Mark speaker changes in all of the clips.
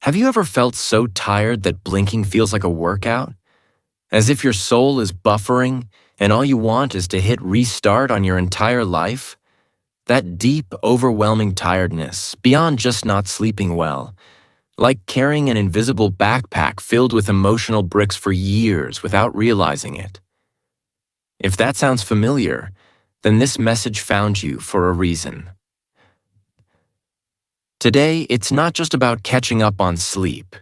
Speaker 1: Have you ever felt so tired that blinking feels like a workout? As if your soul is buffering and all you want is to hit restart on your entire life? That deep, overwhelming tiredness, beyond just not sleeping well, like carrying an invisible backpack filled with emotional bricks for years without realizing it. If that sounds familiar, then this message found you for a reason. Today, it's not just about catching up on sleep.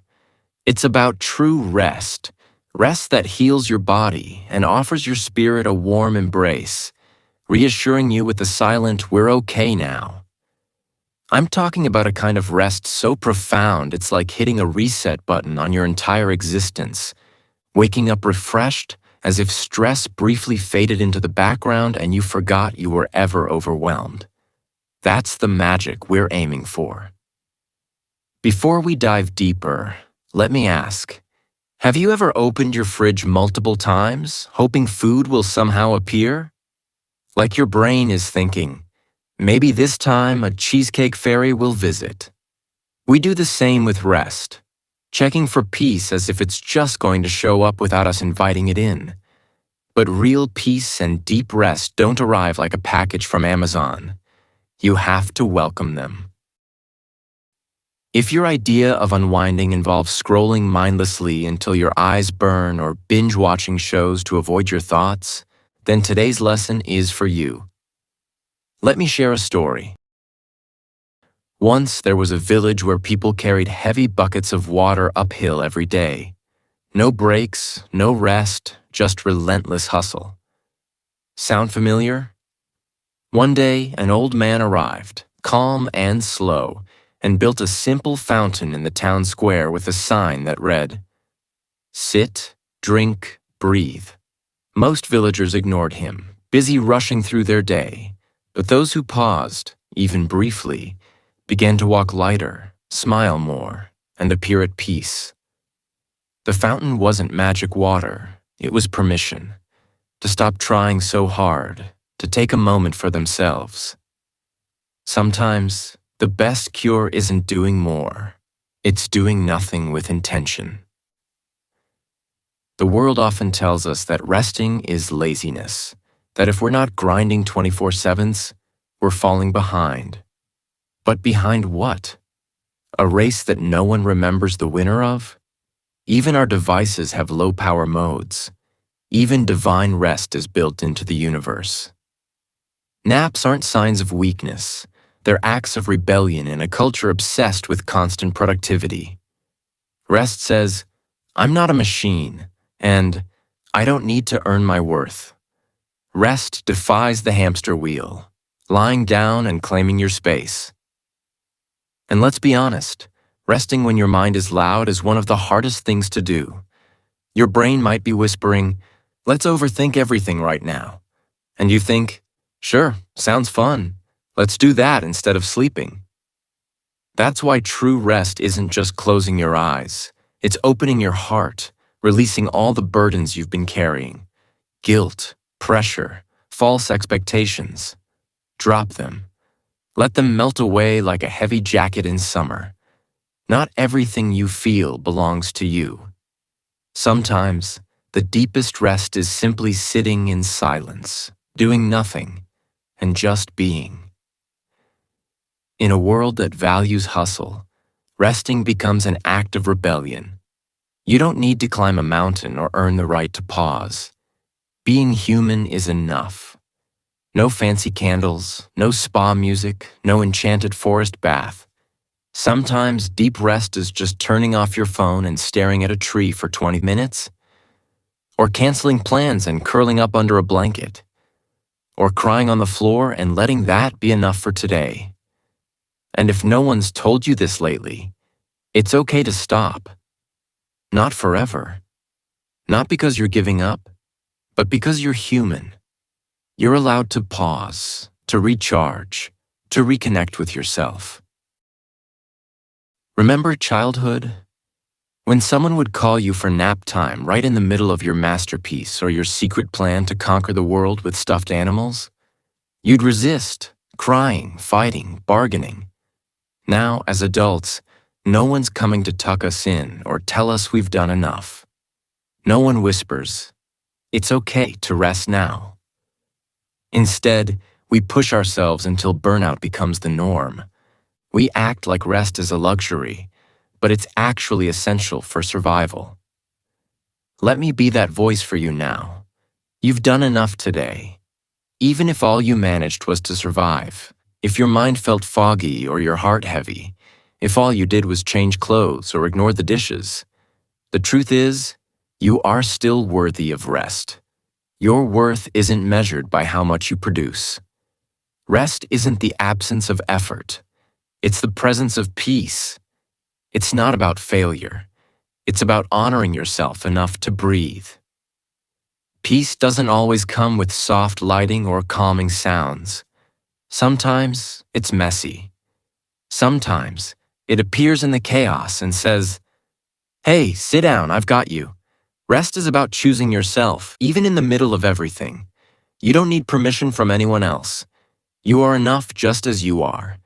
Speaker 1: It's about true rest. Rest that heals your body and offers your spirit a warm embrace, reassuring you with the silent, "We're okay now." I'm talking about a kind of rest so profound it's like hitting a reset button on your entire existence, waking up refreshed as if stress briefly faded into the background and you forgot you were ever overwhelmed. That's the magic we're aiming for. Before we dive deeper, let me ask, have you ever opened your fridge multiple times, hoping food will somehow appear? Like your brain is thinking, maybe this time a cheesecake fairy will visit. We do the same with rest, checking for peace as if it's just going to show up without us inviting it in. But real peace and deep rest don't arrive like a package from Amazon. You have to welcome them. If your idea of unwinding involves scrolling mindlessly until your eyes burn or binge-watching shows to avoid your thoughts, then today's lesson is for you. Let me share a story. Once there was a village where people carried heavy buckets of water uphill every day. No breaks, no rest, just relentless hustle. Sound familiar? One day, an old man arrived, calm and slow, and built a simple fountain in the town square with a sign that read, "Sit, drink, breathe." Most villagers ignored him, busy rushing through their day, but those who paused, even briefly, began to walk lighter, smile more, and appear at peace. The fountain wasn't magic water, it was permission to stop trying so hard, to take a moment for themselves. Sometimes, the best cure isn't doing more, it's doing nothing with intention. The world often tells us that resting is laziness, that if we're not grinding 24/7s, we're falling behind. But behind what? A race that no one remembers the winner of? Even our devices have low-power modes. Even divine rest is built into the universe. Naps aren't signs of weakness. They're acts of rebellion in a culture obsessed with constant productivity. Rest says, "I'm not a machine," and "I don't need to earn my worth." Rest defies the hamster wheel, lying down and claiming your space. And let's be honest, resting when your mind is loud is one of the hardest things to do. Your brain might be whispering, "Let's overthink everything right now." And you think, "Sure, sounds fun. Let's do that instead of sleeping." That's why true rest isn't just closing your eyes. It's opening your heart, releasing all the burdens you've been carrying. Guilt, pressure, false expectations. Drop them. Let them melt away like a heavy jacket in summer. Not everything you feel belongs to you. Sometimes, the deepest rest is simply sitting in silence, doing nothing, and just being. In a world that values hustle, resting becomes an act of rebellion. You don't need to climb a mountain or earn the right to pause. Being human is enough. No fancy candles, no spa music, no enchanted forest bath. Sometimes deep rest is just turning off your phone and staring at a tree for 20 minutes, or canceling plans and curling up under a blanket, or crying on the floor and letting that be enough for today. And if no one's told you this lately, it's okay to stop. Not forever. Not because you're giving up, but because you're human. You're allowed to pause, to recharge, to reconnect with yourself. Remember childhood? When someone would call you for nap time right in the middle of your masterpiece or your secret plan to conquer the world with stuffed animals, you'd resist, crying, fighting, bargaining. Now, as adults, No one's coming to tuck us in or tell us we've done enough. No one whispers, "It's okay to rest now." Instead, we push ourselves until burnout becomes the norm. We act like rest is a luxury, but it's actually essential for survival. Let me be that voice for you now. You've done enough today. Even if all you managed was to survive, if your mind felt foggy or your heart heavy, if all you did was change clothes or ignore the dishes, the truth is, you are still worthy of rest. Your worth isn't measured by how much you produce. Rest isn't the absence of effort. It's the presence of peace. It's not about failure. It's about honoring yourself enough to breathe. Peace doesn't always come with soft lighting or calming sounds. Sometimes it's messy. Sometimes it appears in the chaos and says, "Hey, sit down, I've got you." Rest is about choosing yourself, even in the middle of everything. You don't need permission from anyone else. You are enough just as you are.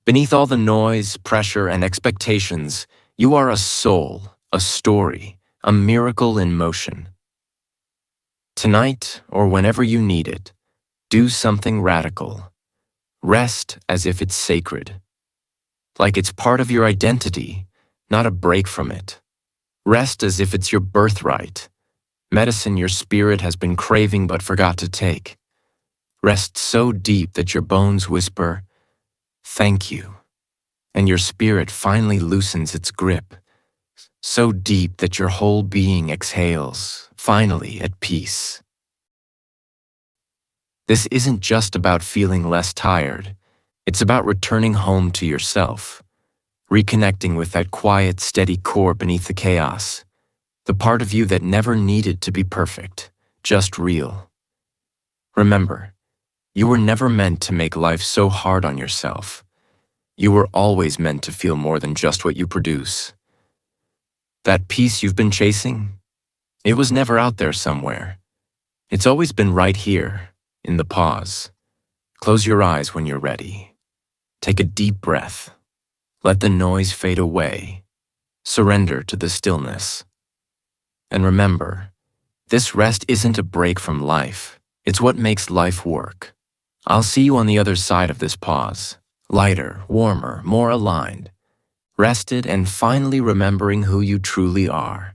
Speaker 1: Beneath all the noise, pressure, and expectations, you are a soul, a story, a miracle in motion. Tonight, or whenever you need it, do something radical. Rest as if it's sacred. Like it's part of your identity, not a break from it. Rest as if it's your birthright, medicine your spirit has been craving but forgot to take. Rest so deep that your bones whisper, "Thank you," and your spirit finally loosens its grip, so deep that your whole being exhales, finally at peace. This isn't just about feeling less tired. It's about returning home to yourself, reconnecting with that quiet, steady core beneath the chaos, the part of you that never needed to be perfect, just real. Remember, you were never meant to make life so hard on yourself. You were always meant to feel more than just what you produce. That peace you've been chasing, it was never out there somewhere. It's always been right here, in the pause. Close your eyes when you're ready. Take a deep breath. Let the noise fade away. Surrender to the stillness. And remember, this rest isn't a break from life. It's what makes life work. I'll see you on the other side of this pause. Lighter, warmer, more aligned. Rested and finally remembering who you truly are.